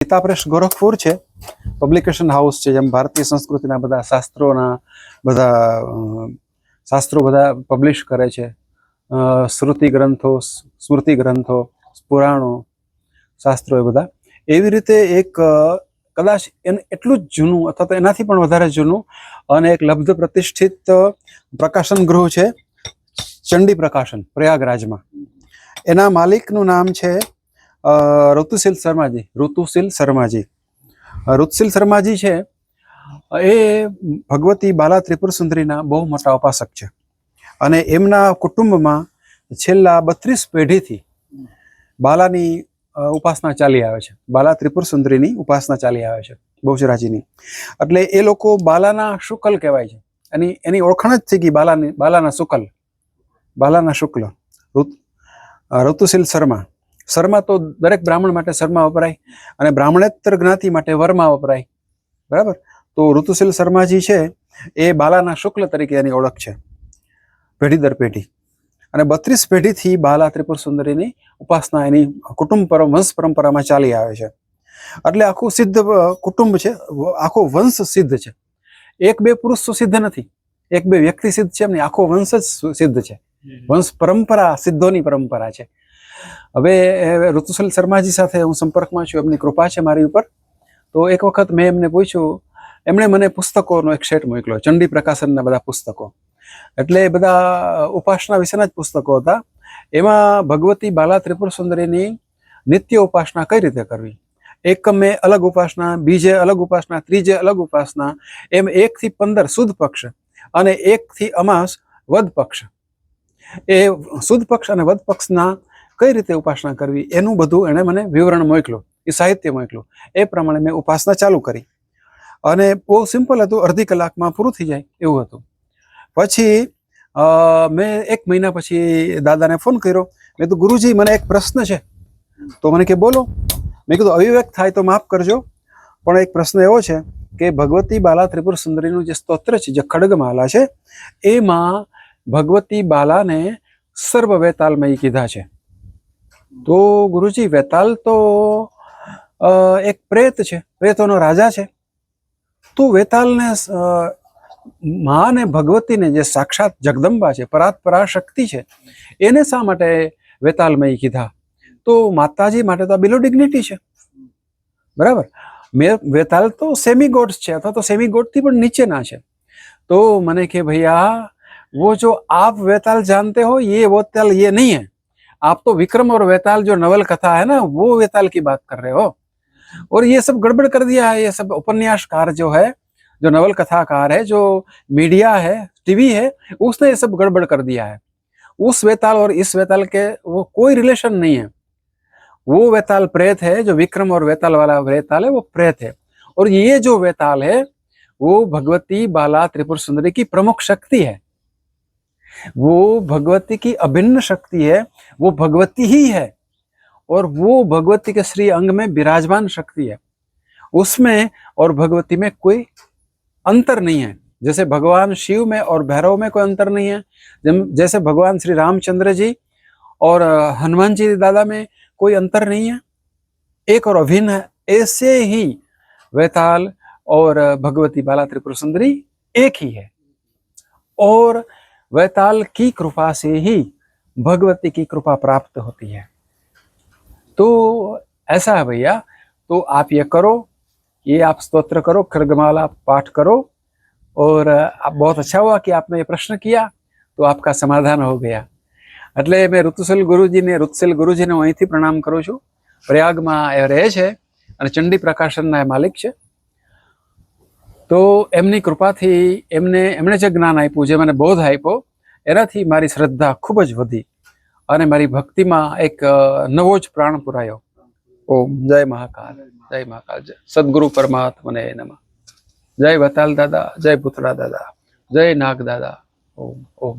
Gita press Gorakhpur છે, publication house છે, જેમ ભારતીય સંસ્કૃતિના બધા શાસ્ત્રો બધા પબ્લિશ કરે છે, શ્રુતિ ગ્રંથો, સ્મૃતિ ગ્રંથો, પુરાણો, શાસ્ત્રો એ બધા. એવી રીતે એક કદાચ એટલું જ જૂનું અથવા તો એનાથી પણ વધારે જૂનું અને એક લબ્ધ પ્રતિષ્ઠિત પ્રકાશન ગૃહ છે ચંડી પ્રકાશન, પ્રયાગરાજમાં. એના માલિકનું નામ છે ઋતુશીલ શર્માજી. ઋતુશીલ શર્માજી છે એ ભગવતી બાલા ત્રિપુર સુંદરીના બહુ મોટા ઉપાસક છે અને એમના કુટુંબમાં છેલ્લા 32 પેઢીથી બાલાની ઉપાસના ચાલી આવે છે. બાલા ત્રિપુર સુંદરીની ઉપાસના ચાલી આવે છે, બહુચરાજીની. એટલે એ લોકો બાલાના શુકલ કહેવાય છે. એની ઓળખાણ જ થઈ ગઈ બાલાના શુક્લ. ઋતુશીલ શર્મા. શર્મા તો દરેક બ્રાહ્મણ માટે શર્મા વપરાય અને બ્રાહ્મણેતર જ્ઞાતિ માટે વર્મા વપરાય, બરાબર. તો ઋતુશીલ શર્માજી છે એ બાલાના શુક્લ તરીકે એની ઓળખ છે, પેઢી દર પેઢી. અને 32 પેઢીથી બાલા ત્રિપુર સુંદરીની ઉપાસના એની વંશ પરંપરામાં ચાલી આવે છે. એટલે આખું સિદ્ધ કુટુંબ છે, આખો વંશ સિદ્ધ છે. 1-2 પુરુષ તો સિદ્ધ નથી, 1-2 વ્યક્તિ સિદ્ધ છે એમની, આખો વંશ જ સિદ્ધ છે. વંશ પરંપરા સિદ્ધોની પરંપરા છે. હવે ઋતુશીલ શર્માજી સાથે હું સંપર્કમાં છું, એમની કૃપા છે મારી ઉપર. તો એક વખત મેં એમને પૂછ્યું, એમણે મને પુસ્તકોનો એક સેટ મોકલ્યો, ચંડી પ્રકાશનના બધા પુસ્તકો. એટલે એ બધા ઉપાસના વિશેના જ પુસ્તકો હતા. એમાં ભગવતી બાલા ત્રિપુર સુંદરીની નિત્ય ઉપાસના કઈ રીતે કરવી, એકમે અલગ ઉપાસના, બીજે અલગ ઉપાસના, ત્રીજે અલગ ઉપાસના, એમ 1 થી 15 સુદ પક્ષ અને 1 થી અમાસ વદ પક્ષ. એ સુદ પક્ષ અને વદ પક્ષના કઈ રીતે ઉપાસના કરવી એનું બધું એણે મને વિવરણ મોકલ્યું, એ સાહિત્ય મોકલ્યું. એ પ્રમાણે મેં ઉપાસના ચાલુ કરી અને બહુ સિમ્પલ હતું, અડધી કલાકમાં પૂરું થઈ જાય એવું હતું. પછી મેં 1 મહિના પછી દાદાને ફોન કર્યો. મેં કીધું ગુરુજી મને એક પ્રશ્ન છે. તો મને કે બોલો. મેં કીધું અવિવેક થાય તો માફ કરજો, પણ એક પ્રશ્ન એવો છે કે ભગવતી બાલા ત્રિપુર સુંદરીનું જે સ્તોત્ર છે, જે ખડગમાલા છે, એમાં ભગવતી બાલાને સર્વ વેતાલમય કીધા છે. તો ગુરુજી વેતાલ તો એક પ્રેત છે, પ્રેતોનો રાજા છે. તો વેતાલને મા ને ભગવતીને જે સાક્ષાત જગદંબા છે, પરાશક્તિ છે, એને શા માટે વેતાલમય કીધા? તો માતાજી માટે તો આ બિલો ડિગ્નિટી છે, બરાબર. વેતાલ તો સેમી ગોડ્સ છે અથવા તો સેમી ગોડ થી પણ નીચેના છે. તો મને કે भैया वो जो आप वेताल जानते हो ये वेताल ये नहीं है, आप तो विक्रम और वेताल जो नवल कथा है ना वो वेताल की बात कर रहे हो, और ये सब गड़बड़ कर दिया है. ये सब उपन्यासकार जो है, जो नवल कथाकार है, जो मीडिया है, टीवी है, उसने ये सब गड़बड़ कर दिया है. उस वेताल और इस वेताल के वो कोई रिलेशन नहीं है. वो वेताल प्रेत है, जो विक्रम और वेताल वाला वेताल है वो प्रेत है, और ये जो वेताल है वो भगवती बाला त्रिपुर सुंदरी की प्रमुख शक्ति है. वो भगवती की अभिन्न शक्ति है, वो भगवती ही है, और वो भगवती के श्री अंग में विराजमान शक्ति है. उसमें और भगवती में कोई अंतर नहीं है. जैसे भगवान शिव में और भैरव में कोई अंतर नहीं है, जैसे भगवान श्री रामचंद्र जी और हनुमान जी दादा में कोई अंतर नहीं है, एक और अभिन्न है. ऐसे ही वेताल और भगवती बाला त्रिपुर सुंदरी एक ही है, और वेताल की कृपा से ही भगवती की कृपा प्राप्त होती है. तो ऐसा है भैया. तो आप ये करो, ये आप स्तोत्र करो, खड्गमाला पाठ करो, और आप बहुत अच्छा हुआ कि आपने ये प्रश्न किया, तो आपका समाधान हो गया. એટલે મેં ઋતુશીલ ગુરુજીને હું અહીંથી પ્રણામ કરું છું. પ્રયાગમાં એ રહે છે અને ચંડી પ્રકાશનના માલિક છે. તો એમની કૃપાથી એમણે જે જ્ઞાન આપ્યું, જે મને બોધ આપ્યો, એનાથી મારી શ્રદ્ધા ખૂબ જ વધી અને મારી ભક્તિમાં એક નવો જ પ્રાણ પુરાયો. ઓમ જય મહાકાલ, જય મહાકાલ, જય સદગુરુ પરમાત્મને નમઃ. જય વતાલ દાદા, જય પુતળા દાદા, જય નાગ દાદા. ઓમ ઓમ.